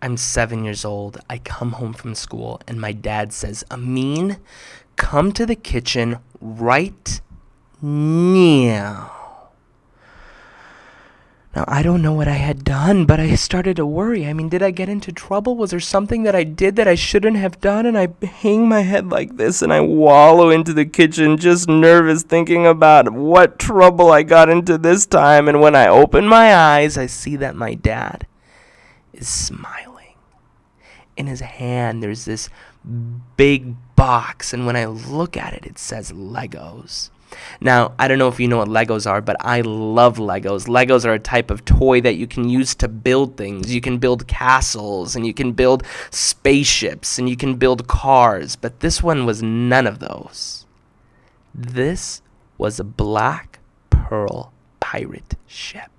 I'm 7 years old. I come home from school, and my dad says, Amin, come to the kitchen right now. Now, I don't know what I had done, but I started to worry. I mean, did I get into trouble? Was there something that I did that I shouldn't have done? And I hang my head like this, and I wallow into the kitchen, just nervous, thinking about what trouble I got into this time. And when I open my eyes, I see that my dad is smiling. In his hand, there's this big box, and when I look at it, it says Legos. Now, I don't know if you know what Legos are, but I love Legos. Legos are a type of toy that you can use to build things. You can build castles, and you can build spaceships, and you can build cars, but this one was none of those. This was a black pearl pirate ship.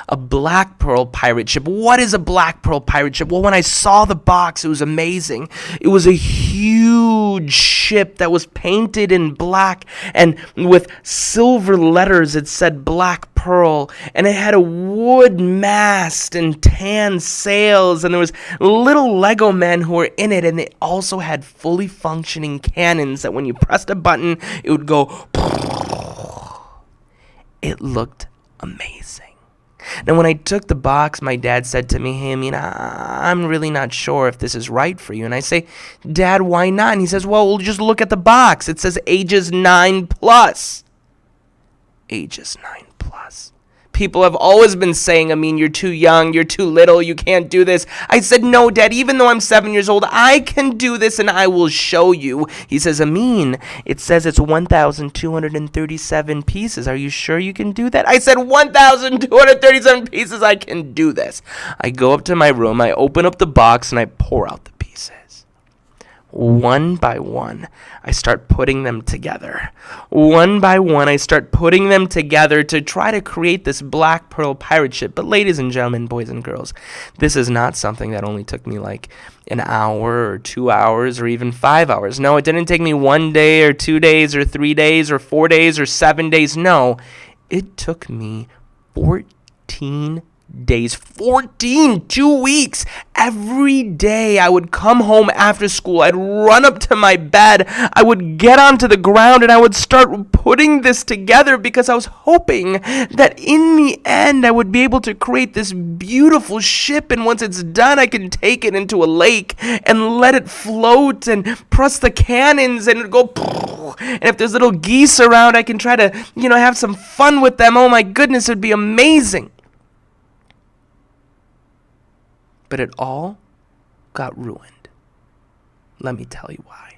A black pearl pirate ship. What is a black pearl pirate ship? Well, when I saw the box, it was amazing. It was a huge ship that was painted in black, and with silver letters it said Black Pearl, and it had a wood mast and tan sails, and there was little Lego men who were in it, and they also had fully functioning cannons that when you pressed a button, it would go. It looked amazing. Now, when I took the box, my dad said to me, hey, Amin, I'm really not sure if this is right for you. And I say, Dad, why not? And he says, well, just look at the box. It says ages 9+. Ages 9+. People have always been saying, Amin, you're too young, you're too little, you can't do this. I said, no, Dad, even though I'm 7 years old, I can do this and I will show you. He says, Amin, it says it's 1,237 pieces. Are you sure you can do that? I said, 1,237 pieces, I can do this. I go up to my room, I open up the box, and I pour out the pieces. One by one, I start putting them together. One by one, I start putting them together to try to create this black pearl pirate ship. But ladies and gentlemen, boys and girls, this is not something that only took me like an hour or 2 hours or even 5 hours. No, it didn't take me 1 day or 2 days or 3 days or 4 days or 7 days. No, it took me 14 days, 2 weeks. Every day I would come home after school, I'd run up to my bed, I would get onto the ground, and I would start putting this together because I was hoping that in the end I would be able to create this beautiful ship, and once it's done I can take it into a lake and let it float and press the cannons and go, and if there's little geese around I can try to, have some fun with them. Oh my goodness, it would be amazing. But it all got ruined. Let me tell you why.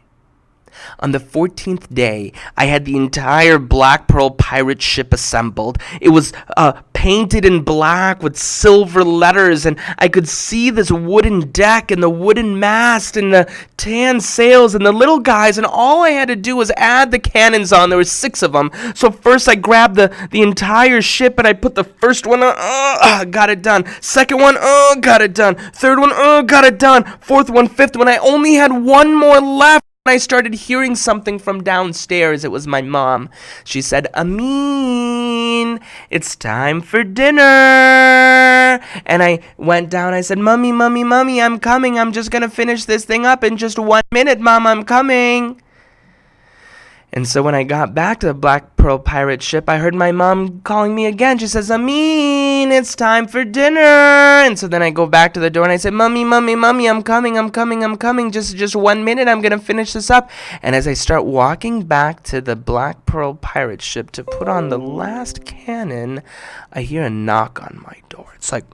On the 14th day, I had the entire Black Pearl pirate ship assembled. It was painted in black with silver letters, and I could see this wooden deck and the wooden mast and the tan sails and the little guys, and all I had to do was add the cannons on. There were 6 of them. So first I grabbed the entire ship, and I put the first one on, got it done. Second one, got it done. Third one, got it done. Fourth one, fifth one. I only had one more left. I started hearing something from downstairs. It was my mom. She said, Amin, it's time for dinner. And I went down. I said, Mommy, I'm coming. I'm just going to finish this thing up in just 1 minute, Mom. I'm coming. And so when I got back to the Black Pearl pirate ship, I heard my mom calling me again. She says, Amin, it's time for dinner. And so then I go back to the door and I say, Mommy, I'm coming. Just 1 minute. I'm going to finish this up. And as I start walking back to the Black Pearl pirate ship to put on the last cannon, I hear a knock on my door. It's like,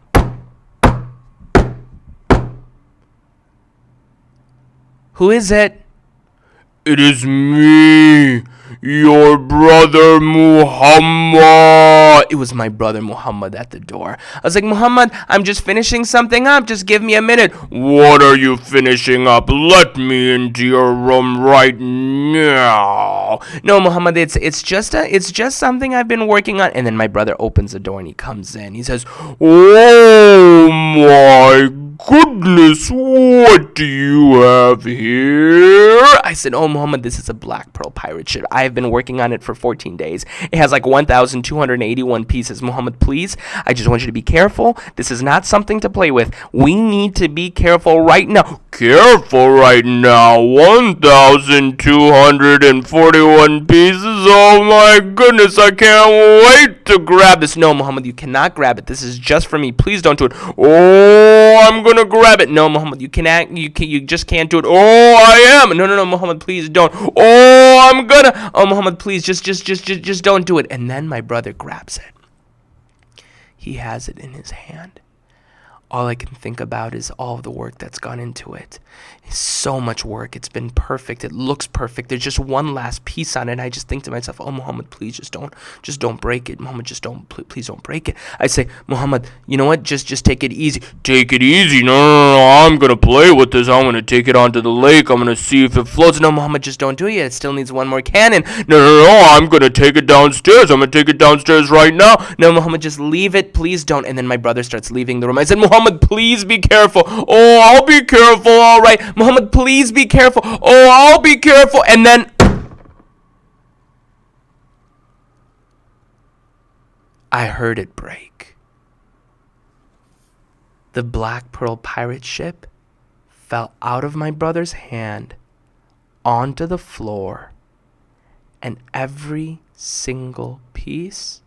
who is it? It is me, your brother Muhammad. It was my brother Muhammad at the door. I was like, Muhammad, I'm just finishing something up. Just give me a minute. What are you finishing up? Let me into your room right now. No, Muhammad, it's just something I've been working on. And then my brother opens the door and he comes in. He says, Oh my goodness, what do you have here? I said, oh, Muhammad, this is a Black Pearl pirate ship. I have been working on it for 14 days. It has like 1,281 pieces. Muhammad, please, I just want you to be careful. This is not something to play with. We need to be careful right now. Careful right now. 1,241 pieces. Oh my goodness, I can't wait to grab This. No, Muhammad, you cannot grab it. This is just for me. Please don't do it. Oh, I'm gonna grab it. No, Muhammad, you just can't do it. Oh, I am. No, Muhammad, please don't. Oh, I'm gonna. Oh, Muhammad, please, just don't do it. And then my brother grabs it. He has it in his hand. All I can think about is all of the work that's gone into it. It's so much work. It's been perfect. It looks perfect. There's just one last piece on it. And I just think to myself, oh, Muhammad, please just don't break it. Muhammad, please don't break it. I say, Muhammad, you know what? Just take it easy. Take it easy. No. I'm gonna play with this. I'm gonna take it onto the lake. I'm gonna see if it floats. No, Muhammad, just don't do it yet. It still needs one more cannon. No. I'm gonna take it downstairs. I'm gonna take it downstairs right now. No, Muhammad, just leave it. Please don't. And then my brother starts leaving the room. I said, Muhammad, please be careful. Oh, I'll be careful. All right. Muhammad, please be careful. Oh, I'll be careful. And then I heard it break. The Black Pearl pirate ship fell out of my brother's hand onto the floor, and every single piece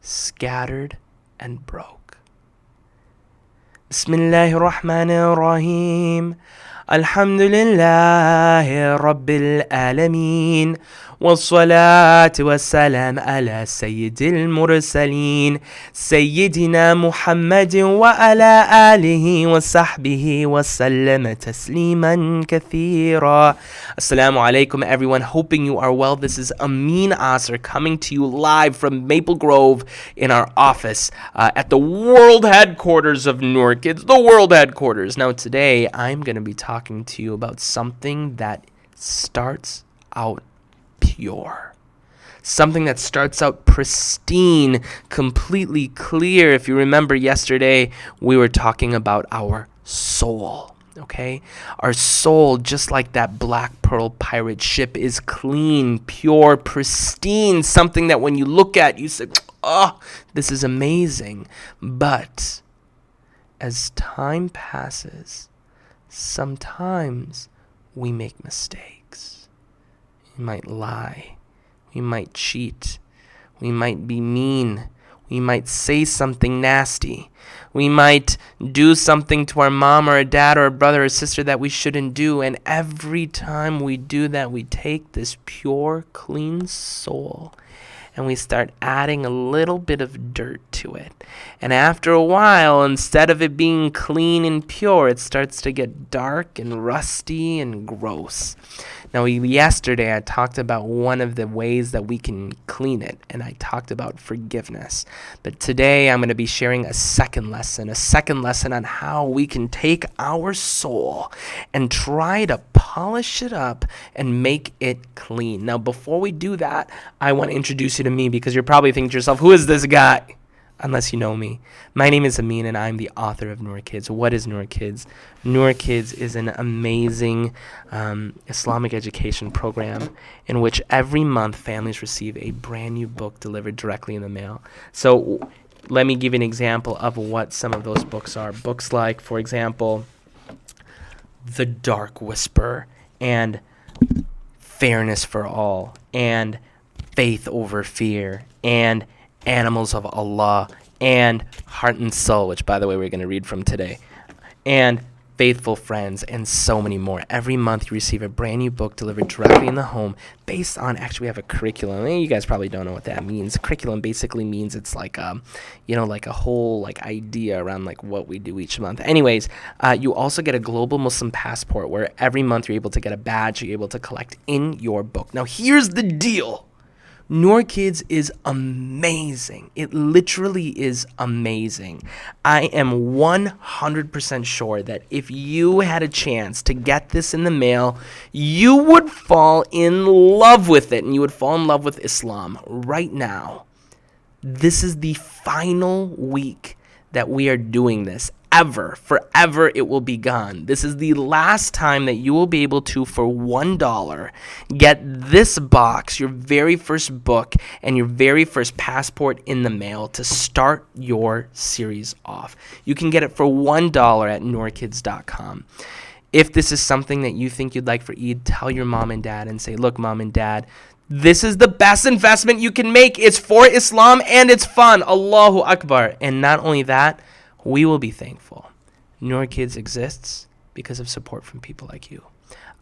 scattered and broke. Bismillahir Rahmanir Rahim. Alhamdulillahi Rabbil Alameen. والصلاة والسلام على سيد المرسلين سيدنا محمد وعلى آله وصحبه وسلم تسليما كثيرا. Assalamu alaikum, everyone. Hoping you are well. This is Amin Asr coming to you live from Maple Grove in our office at the world headquarters of Noor Kids, the world headquarters. Now today I'm going to be talking to you about something that starts out pure. Something that starts out pristine, completely clear. If you remember yesterday, we were talking about our soul. Okay? Our soul, just like that Black Pearl pirate ship, is clean, pure, pristine. Something that when you look at, you say, oh, this is amazing. But as time passes, sometimes we make mistakes. We might lie, we might cheat, we might be mean, we might say something nasty, we might do something to our mom or a dad or a brother or sister that we shouldn't do, and every time we do that, we take this pure, clean soul and we start adding a little bit of dirt to it. And after a while, instead of it being clean and pure, it starts to get dark and rusty and gross. Now, yesterday I talked about one of the ways that we can clean it, and I talked about forgiveness. But today I'm going to be sharing a second lesson on how we can take our soul and try to polish it up and make it clean. Now, before we do that, I want to introduce you to me, because you're probably thinking to yourself, who is this guy? Unless you know me. My name is Amin, and I'm the author of Noor Kids. What is Noor Kids? Noor Kids is an amazing Islamic education program in which every month families receive a brand new book delivered directly in the mail. So let me give you an example of what some of those books are. Books like, for example, The Dark Whisper, and Fairness for All, and Faith Over Fear, and Animals of Allah, and Heart and Soul, which, by the way, we're going to read from today, and Faithful Friends, and so many more. Every month you receive a brand new book delivered directly in the home based on, actually, we have a curriculum. You guys probably don't know what that means. Curriculum basically means it's like, like a whole idea around what we do each month. Anyways, you also get a global Muslim passport where every month you're able to get a badge you're able to collect in your book. Now, here's the deal. Noor Kids is amazing. It literally is amazing. I am 100% sure that if you had a chance to get this in the mail, you would fall in love with it, and you would fall in love with Islam right now. This is the final week that we are doing this. forever it will be gone. This is the last time that you will be able to, for $1, get this box, your very first book, and your very first passport in the mail to start your series off. You can get it for $1 at noorkids.com. If this is something that you think you'd like for Eid, tell your mom and dad and say, look, mom and dad, this is the best investment you can make. It's for Islam and it's fun. Allahu Akbar. And not only that, we will be thankful. Noor Kids exists because of support from people like you.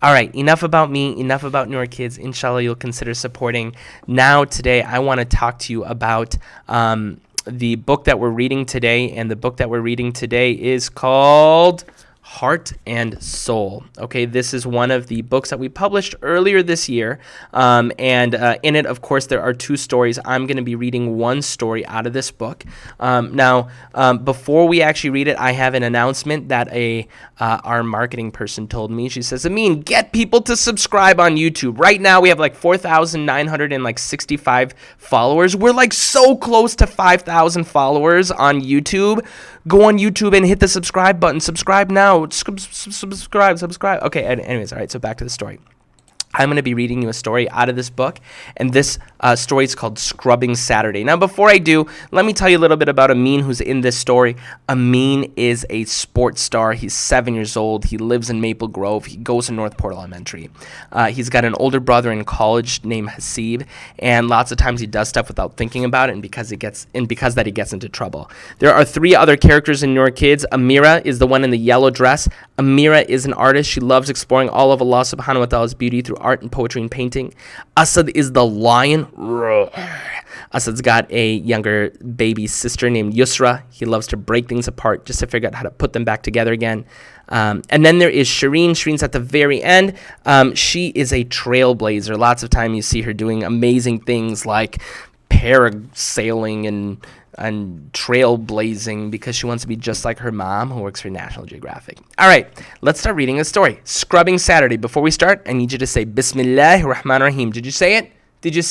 All right, enough about me, enough about Noor Kids. Inshallah, you'll consider supporting. Now, today, I want to talk to you about the book that we're reading today. And the book that we're reading today is called Heart and Soul. Okay, this is one of the books that we published earlier this year. And in it, of course, there are 2 stories. I'm going to be reading one story out of this book. Now, before we actually read it, I have an announcement that our marketing person told me. She says, Amin, get people to subscribe on YouTube. Right now, we have like 4,965 followers. We're like so close to 5,000 followers on YouTube. Go on YouTube and hit the subscribe button. Subscribe now. Subscribe. Okay, anyways, all right, so back to the story. I'm going to be reading you a story out of this book, and this story is called Scrubbing Saturday. Now, before I do, let me tell you a little bit about Amin, who's in this story. Amin is a sports star. He's 7 years old. He lives in Maple Grove. He goes to Northport Elementary. He's got an older brother in college named Hasib, and lots of times he does stuff without thinking about it, and because he gets into trouble. There are 3 other characters in Noor Kids. Amira is the one in the yellow dress. Amira is an artist. She loves exploring all of Allah subhanahu wa ta'ala's beauty through art and poetry and painting. Asad is the lion. Asad's got a younger baby sister named Yusra. He loves to break things apart just to figure out how to put them back together again. And then there is Shireen. Shireen's at the very end. She is a trailblazer. Lots of time you see her doing amazing things like parasailing and trailblazing because she wants to be just like her mom, who works for National Geographic. All right, let's start reading the story. Scrubbing Saturday. Before we start, I need you to say Bismillahir Rahmanir Rahim. Did you say it? Did you?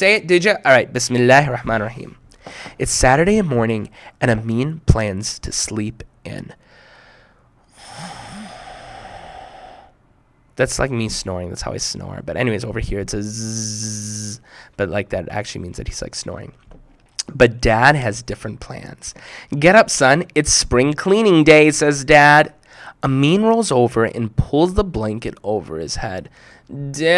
All right, Bismillahir Rahmanir Rahim. It's Saturday morning, and Amin plans to sleep in. That's like me snoring. That's how I snore. But anyways, over here it's a zzz. But like that actually means that he's like snoring. But Dad has different plans. Get up, son. It's spring cleaning day, says Dad. Amin rolls over and pulls the blanket over his head. Dad,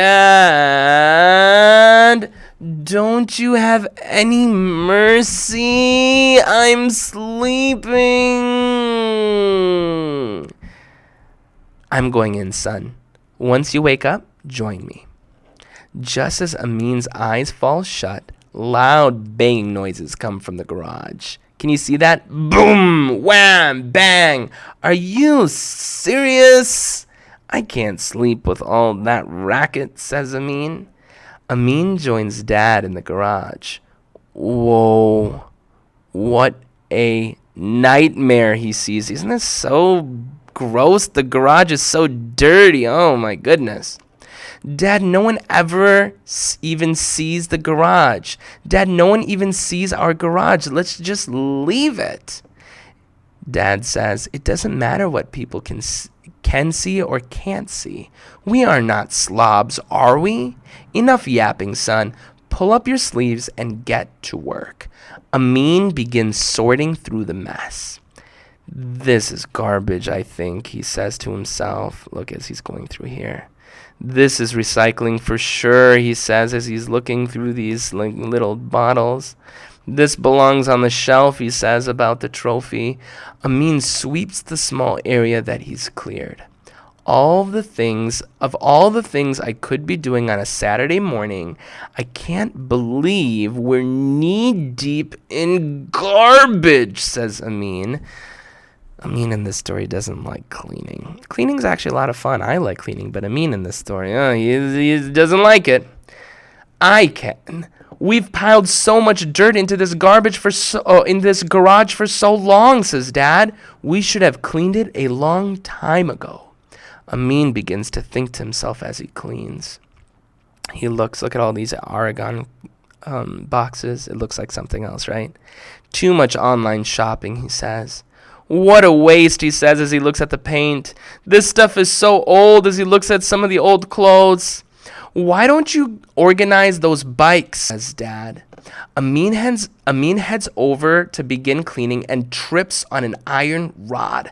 don't you have any mercy? I'm sleeping. I'm going in, son. Once you wake up, join me. Just as Amin's eyes fall shut, loud banging noises come from the garage. Can you see that? Boom! Wham! Bang! Are you serious? I can't sleep with all that racket, says Amin. Amin joins Dad in the garage. Whoa. What a nightmare he sees. Isn't this so gross? The garage is so dirty. Oh my goodness. Dad, no one ever even sees the garage. Dad, no one even sees our garage. Let's just leave it. Dad says, it doesn't matter what people can see or can't see. We are not slobs, are we? Enough yapping, son. Pull up your sleeves and get to work. Amin begins sorting through the mess. This is garbage, I think, he says to himself. Look as he's going through here. This is recycling for sure, he says as he's looking through these little bottles. This belongs on the shelf, he says about the trophy. Amin sweeps the small area that he's cleared. All the things I could be doing on a Saturday morning, I can't believe we're knee-deep in garbage, says Amin. Amin in this story doesn't like cleaning. Cleaning's actually a lot of fun. I like cleaning, but Amin in this story, he doesn't like it. I can. We've piled so much dirt into this garage for so long, says Dad. We should have cleaned it a long time ago. Amin begins to think to himself as he cleans. Look at all these Aragon boxes. It looks like something else, right? Too much online shopping, he says. What a waste, he says as he looks at the paint. This stuff is so old as he looks at some of the old clothes. Why don't you organize those bikes, says Dad. Amin heads over to begin cleaning and trips on an iron rod.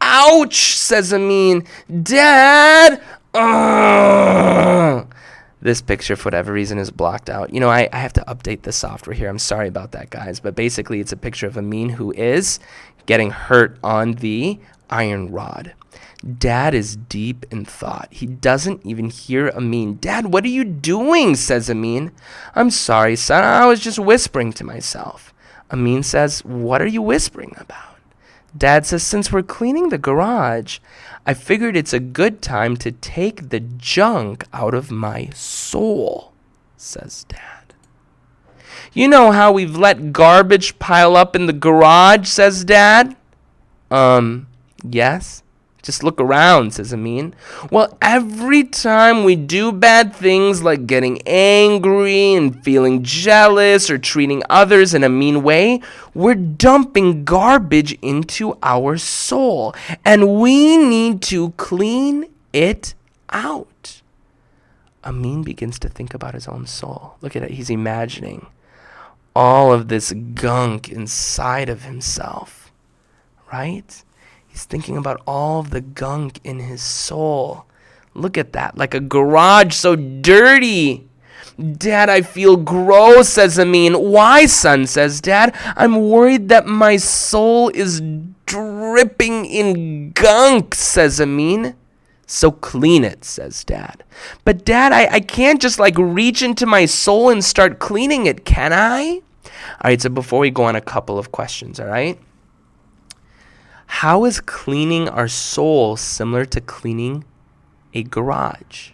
Ouch, says Amin. Dad! Ugh. This picture, for whatever reason, is blocked out. I have to update the software here. I'm sorry about that, guys. But basically, it's a picture of Amin who is getting hurt on the iron rod. Dad is deep in thought. He doesn't even hear Amin. Dad, what are you doing? Says Amin. I'm sorry, son. I was just whispering to myself. Amin says, what are you whispering about? Dad says, since we're cleaning the garage, I figured it's a good time to take the junk out of my soul, says Dad. You know how we've let garbage pile up in the garage, says Dad. Yes. Just look around, says Amin. Well, every time we do bad things like getting angry and feeling jealous or treating others in a mean way, we're dumping garbage into our soul, and we need to clean it out. Amin begins to think about his own soul. Look at it. He's imagining all of this gunk inside of himself, right? He's thinking about all of the gunk in his soul. Look at that, like a garage so dirty. Dad, I feel gross, says Amin. Why, son, says Dad. I'm worried that my soul is dripping in gunk, says Amin. So clean it, says Dad. But Dad, I can't just reach into my soul and start cleaning it, can I? All right, so before we go on, a couple of questions, all right? How is cleaning our soul similar to cleaning a garage?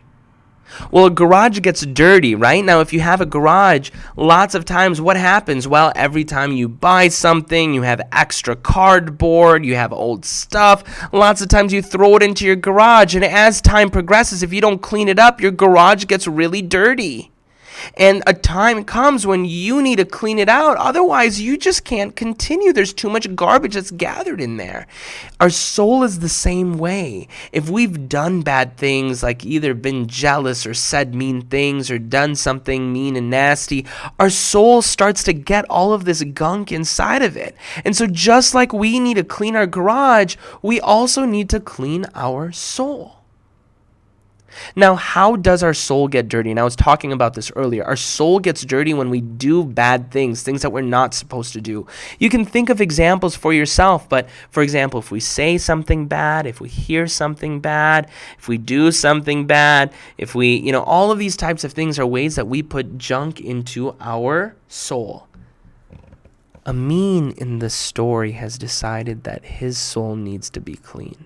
Well, a garage gets dirty, right? Now, if you have a garage, lots of times what happens? Well, every time you buy something, you have extra cardboard, you have old stuff. Lots of times you throw it into your garage, and as time progresses, if you don't clean it up, your garage gets really dirty. And a time comes when you need to clean it out. Otherwise, you just can't continue. There's too much garbage that's gathered in there. Our soul is the same way. If we've done bad things, like either been jealous or said mean things or done something mean and nasty, our soul starts to get all of this gunk inside of it. And so just like we need to clean our garage, we also need to clean our soul. Now, how does our soul get dirty? And I was talking about this earlier. Our soul gets dirty when we do bad things, things that we're not supposed to do. You can think of examples for yourself, but for example, if we say something bad, if we hear something bad, if we do something bad, if we, all of these types of things are ways that we put junk into our soul. Amin in the story has decided that his soul needs to be clean.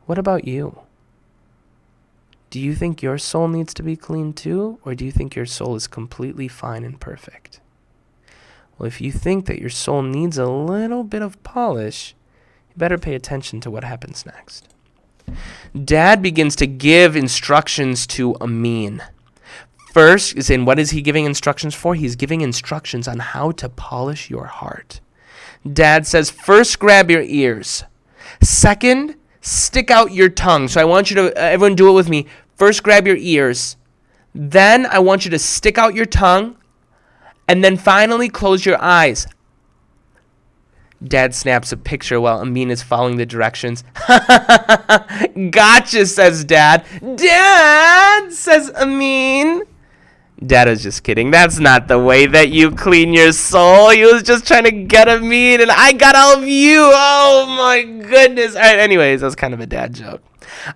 What about you? Do you think your soul needs to be clean too, or do you think your soul is completely fine and perfect? Well, if you think that your soul needs a little bit of polish, you better pay attention to what happens next. Dad begins to give instructions to Amin. First, what is he giving instructions for? He's giving instructions on how to polish your heart. Dad says, first, grab your ears. Second, stick out your tongue. So I want you to, everyone do it with me. First, grab your ears. Then I want you to stick out your tongue. And then finally, close your eyes. Dad snaps a picture while Amin is following the directions. Gotcha, says Dad. Dad, says Amin. Dad was just kidding. That's not the way that you clean your soul. He was just trying to get Amin, and I got all of you. Oh, my goodness. All right, anyways, that was kind of a dad joke.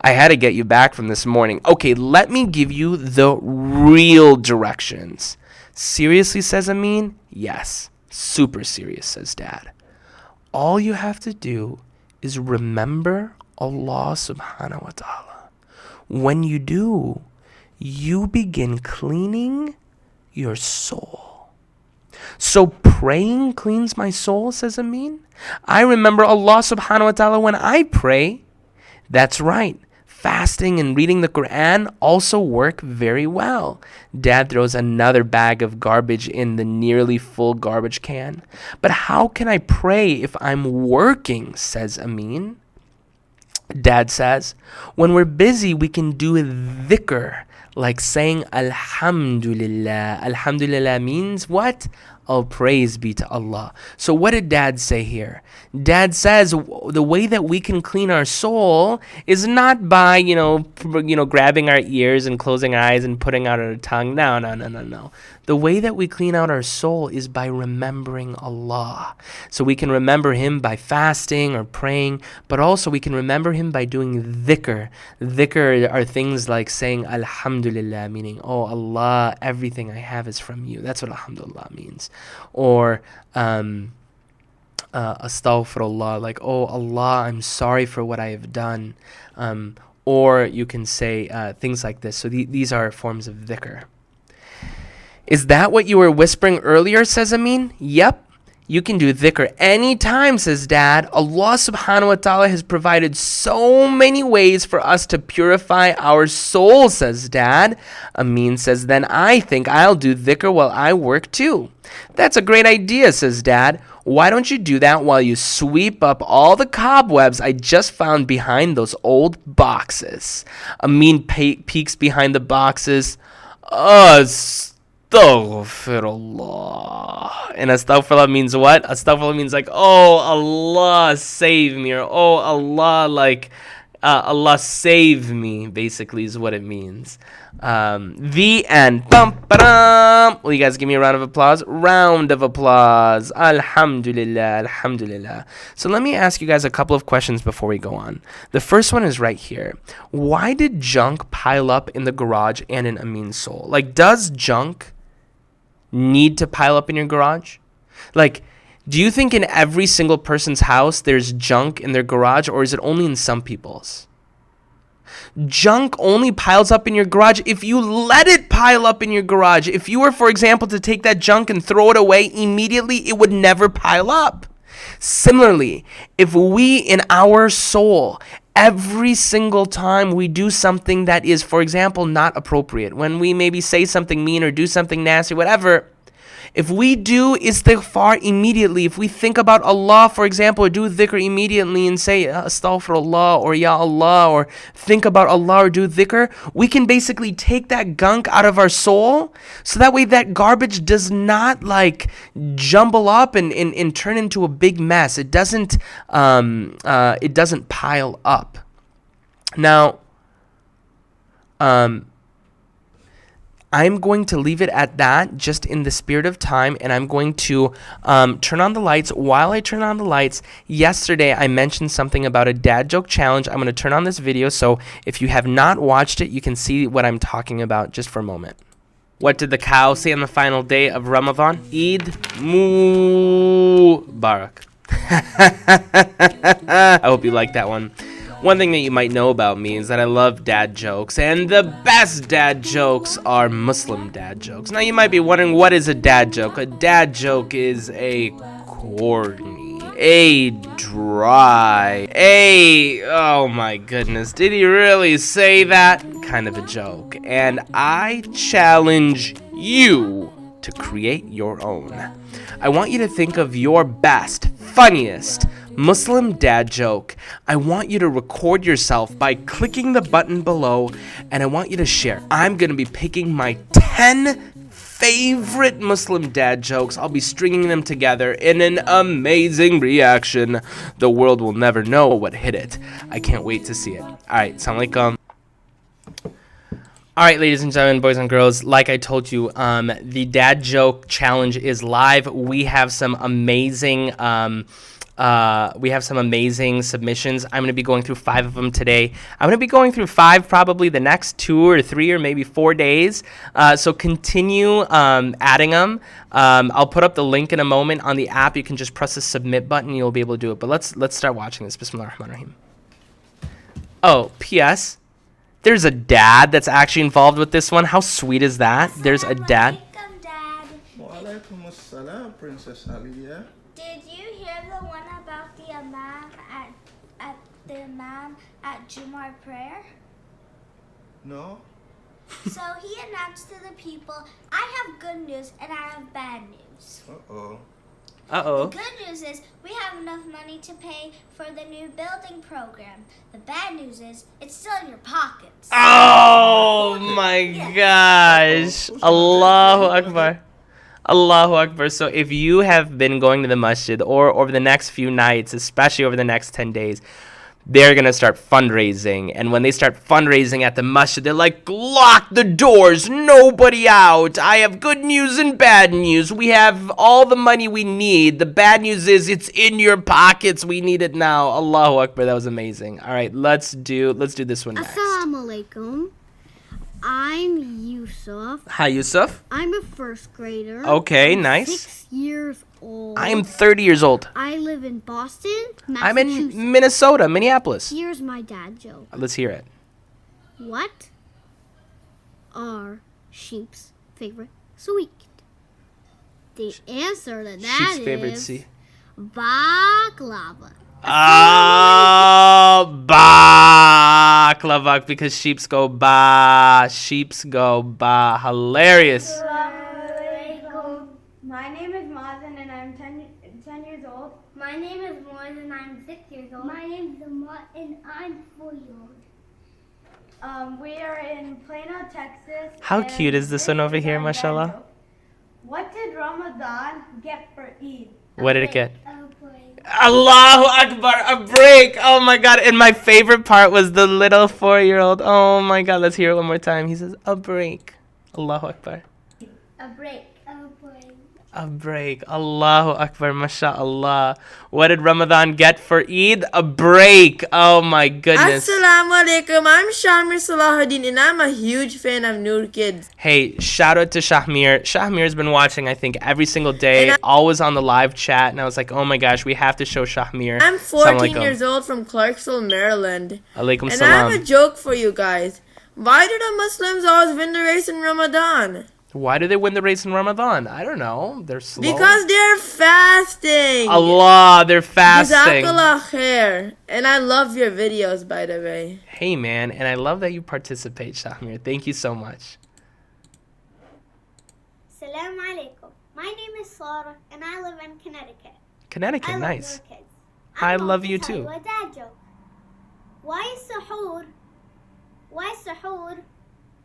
I had to get you back from this morning. Okay, let me give you the real directions. Seriously, says Amin? Yes. Super serious, says Dad. All you have to do is remember Allah subhanahu wa ta'ala. When you do, you begin cleaning your soul. So praying cleans my soul, says Amin. I remember Allah subhanahu wa ta'ala when I pray. That's right. fasting and reading the Quran also work very well. Dad throws another bag of garbage in the nearly full garbage can. But how can I pray if I'm working, says Amin. Dad says, when we're busy, we can do a dhikr, like saying Alhamdulillah. Alhamdulillah means what? All praise be to Allah. So what did Dad say here? Dad says the way that we can clean our soul is not by, grabbing our ears and closing our eyes and putting out our tongue. No. The way that we clean out our soul is by remembering Allah. So we can remember Him by fasting or praying, but also we can remember Him by doing dhikr. Dhikr are things like saying Alhamdulillah, meaning, oh Allah, everything I have is from you. That's what Alhamdulillah means. Or astaghfirullah, like, oh Allah, I'm sorry for what I have done. Or you can say things like this. So these are forms of dhikr. Is that what you were whispering earlier, says Amin? Yep. You can do dhikr anytime, says Dad. Allah subhanahu wa ta'ala has provided so many ways for us to purify our soul, says Dad. Amin says, then I think I'll do dhikr while I work too. That's a great idea, says Dad. Why don't you do that while you sweep up all the cobwebs I just found behind those old boxes? Amin peeks behind the boxes. Astaghfirullah. And astaghfirullah means what? Astaghfirullah means like, oh Allah, save me, or oh Allah, like Allah save me, basically is what it means. The end. Will you guys give me a round of applause? Round of applause. Alhamdulillah, alhamdulillah. So let me ask you guys a couple of questions before we go on. The first one is right here. Why did junk pile up in the garage and in Amin's soul? Like, does junk need to pile up in your garage? Like, do you think in every single person's house there's junk in their garage, or is it only in some people's? Junk only piles up in your garage if you let it pile up in your garage. If you were, for example, to take that junk and throw it away immediately, it would never pile up. Similarly, if we in our soul, every single time we do something that is, for example, not appropriate, when we maybe say something mean or do something nasty, whatever, if we do istighfar immediately, if we think about Allah, for example, or do dhikr immediately and say astaghfirullah or ya Allah, or think about Allah or do dhikr, we can basically take that gunk out of our soul, so that way that garbage does not like jumble up and turn into a big mess. It doesn't pile up. Now, I'm going to leave it at that, just in the spirit of time, and I'm going to turn on the lights. While I turn on the lights, yesterday I mentioned something about a dad joke challenge. I'm going to turn on this video, so if you have not watched it, you can see what I'm talking about just for a moment. What did the cow say on the final day of Ramadan? Eid Mubarak. I hope you like that one. One thing that you might know about me is that I love dad jokes, and the best dad jokes are Muslim dad jokes. Now you might be wondering, what is a dad joke? A dad joke is a corny, a dry, oh my goodness, did he really say that? Kind of a joke. And I challenge you to create your own. I want you to think of your best, funniest Muslim dad joke. I want you to record yourself by clicking the button below, and I want you to share. I'm going to be picking my 10 favorite Muslim dad jokes. I'll be stringing them together in an amazing reaction. The world will never know what hit it. I can't wait to see it. All right, assalamu alaikum. All right, ladies and gentlemen, boys and girls, like I told you, the dad joke challenge is live. We have some amazing submissions. I'm going to be going through 5 of them today. I'm going to be going through 5 probably the next 2 or 3 or maybe 4 days. So continue adding them. I'll put up the link in a moment on the app. You can just press the submit button. You'll be able to do it. But let's start watching this. Bismillahirrahmanirrahim. Oh, P.S. There's a dad that's actually involved with this one. How sweet is that? There's a dad. Walaikum assalam, Princess Aliyah. Did you hear the one about the imam at Jumu'ah prayer? No? So he announced to the people, I have good news and I have bad news. Uh-oh. The Uh-oh. good news is we have enough money to pay for the new building program. The bad news is it's still in your pockets. Oh my gosh. Uh-oh. Allahu Akbar. Allahu Akbar. So if you have been going to the masjid or over the next few nights, especially over the next 10 days, they're going to start fundraising. And when they start fundraising at the masjid, they're like, lock the doors, nobody out. I have good news and bad news. We have all the money we need. The bad news is it's in your pockets. We need it now. Allahu Akbar. That was amazing. All right, let's do this one next. Assalamu alaikum. I'm Yusuf. Hi, Yusuf. I'm a first grader. Okay, I'm nice. 6 years old. I'm 30 years old. I live in Boston, I'm Massachusetts. in Minnesota, Minneapolis. Here's my dad joke. Let's hear it. What are sheep's favorite sweet? The answer to that Sheep's favorite is sea. baklava. Oh, baklava, because sheeps go ba. Sheeps go ba. Hilarious. My name is Mazen and I'm 10 years old. My name is Moise and I'm 6 years old. My name is Amat and I'm 4 years old. We are in Plano, Texas. How and cute is this one over here, our mashallah? dad joke. What did Ramadan get for Eid? What did it get? Oh boy. Allahu Akbar, a break. Oh my God. And my favorite part was the little 4-year-old. Oh my God. Let's hear it one more time. He says, a break. Allahu Akbar. A break. Oh boy. A break. Allahu Akbar. MashaAllah. What did Ramadan get for Eid? A break. Oh my goodness. Assalamu alaikum. I'm Shamir Salahuddin and I'm a huge fan of Noor Kids. Hey, shout out to Shahmir. Shahmir's been watching, I think, every single day, And always on the live chat. And I was like, oh my gosh, we have to show Shahmir. I'm Assalamu 14 alaikum. years old from Clarksville, Maryland. Alaikum And I have a salam. joke for you guys. Why do the Muslims always win the race in Ramadan? Why do they win the race in Ramadan? I don't know. They're slow. Because they're fasting. Allah, they're fasting. Jazakallah khair. And I love your videos, by the way. Hey, man, and I love that you participate, Shahmir. Thank you so much. Salam alaikum. My name is Sarah and I live in Connecticut. Connecticut, I love nice. Noor Kids. I I'm going love to you tell too. You a dad joke. Why is sahur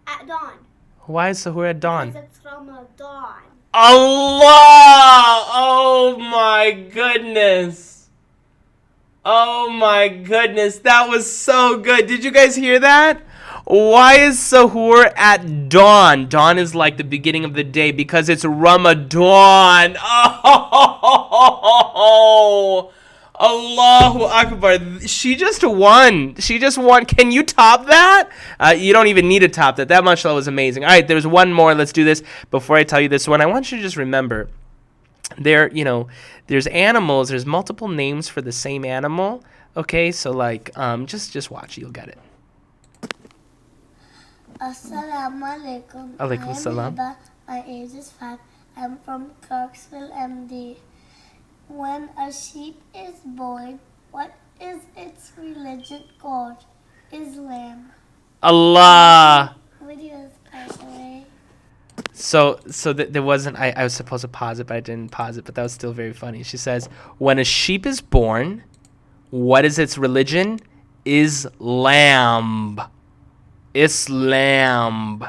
at dawn? Why is Sahur at dawn? Because it's Ramadan. Allah! Oh my goodness. Oh my goodness. That was so good. Did you guys hear that? Why is Sahur at dawn? Dawn is like the beginning of the day because it's Ramadan. Oh! Allahu Akbar. She just won. Can you top that? You don't even need to top that. That mashallah was amazing. All right, there's one more. Let's do this. Before I tell you this one, I want you to just remember there's animals, there's multiple names for the same animal. Okay, so like just watch, you'll get it. Assalamu alaikum. Alaikum salam. My age is 5. I'm from Clarksville, MD. When a sheep is born, what is its religion called? Islam. Allah. Videos, by the way. So there wasn't, I was supposed to pause it, but I didn't pause it, but that was still very funny. She says, when a sheep is born, what is its religion? Islam. Islam.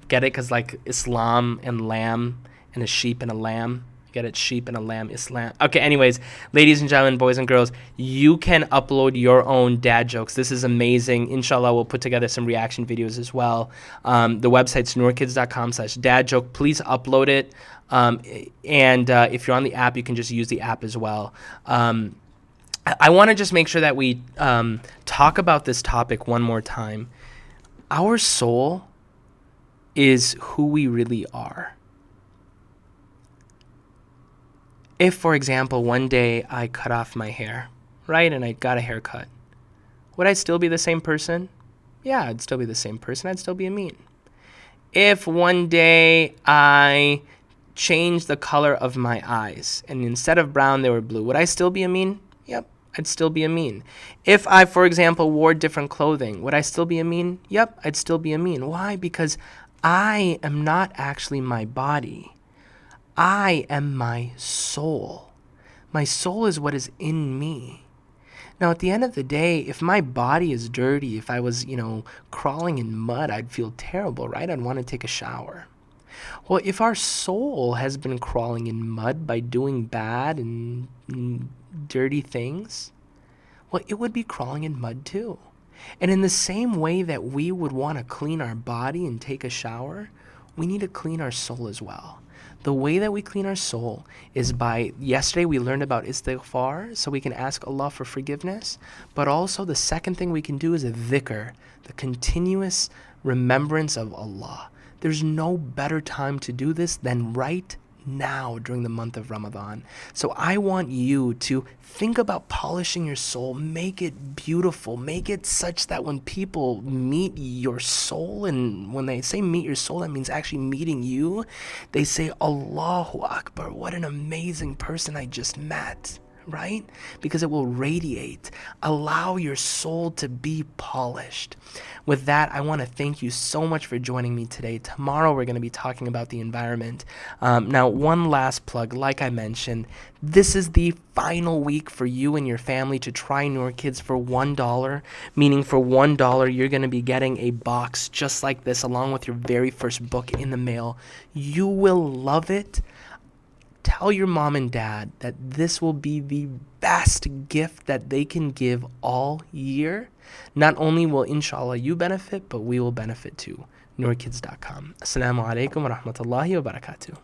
Get it? Because like Islam and lamb and a sheep and a lamb. Get it? Sheep and a lamb, Islam. Okay, anyways, ladies and gentlemen, boys and girls, you can upload your own dad jokes. This is amazing. Inshallah, we'll put together some reaction videos as well. The website's noorkids.com/dadjoke. Please upload it. And if you're on the app, you can just use the app as well. I want to just make sure that we talk about this topic one more time. Our soul is who we really are. If, for example, one day I cut off my hair, right, and I got a haircut, would I still be the same person? Yeah, I'd still be the same person. I'd still be Amin. If one day I changed the color of my eyes, and instead of brown, they were blue, would I still be Amin? Yep, I'd still be Amin. If I, for example, wore different clothing, would I still be Amin? Yep, I'd still be Amin. Why? Because I am not actually my body. I am my soul. My soul is what is in me. Now, at the end of the day, if my body is dirty, if I was, crawling in mud, I'd feel terrible, right? I'd want to take a shower. Well, if our soul has been crawling in mud by doing bad and dirty things, well, it would be crawling in mud too. And in the same way that we would want to clean our body and take a shower, we need to clean our soul as well. The way that we clean our soul is by, yesterday we learned about istighfar, so we can ask Allah for forgiveness, but also the second thing we can do is a dhikr, the continuous remembrance of Allah. There's no better time to do this than right now during the month of Ramadan. So I want you to think about polishing your soul, make it beautiful, make it such that when people meet your soul, and when they say meet your soul, that means actually meeting you, they say, Allahu Akbar, what an amazing person I just met. Right? Because it will radiate. Allow your soul to be polished. With that, I want to thank you so much for joining me today. Tomorrow, we're going to be talking about the environment. Now, one last plug. Like I mentioned, this is the final week for you and your family to try Noor Kids for $1, meaning for $1, you're going to be getting a box just like this, along with your very first book in the mail. You will love it. Tell your mom and dad that this will be the best gift that they can give all year. Not only will, inshallah, you benefit, but we will benefit too. NoorKids.com. Assalamu alaikum wa rahmatullahi wa barakatuh.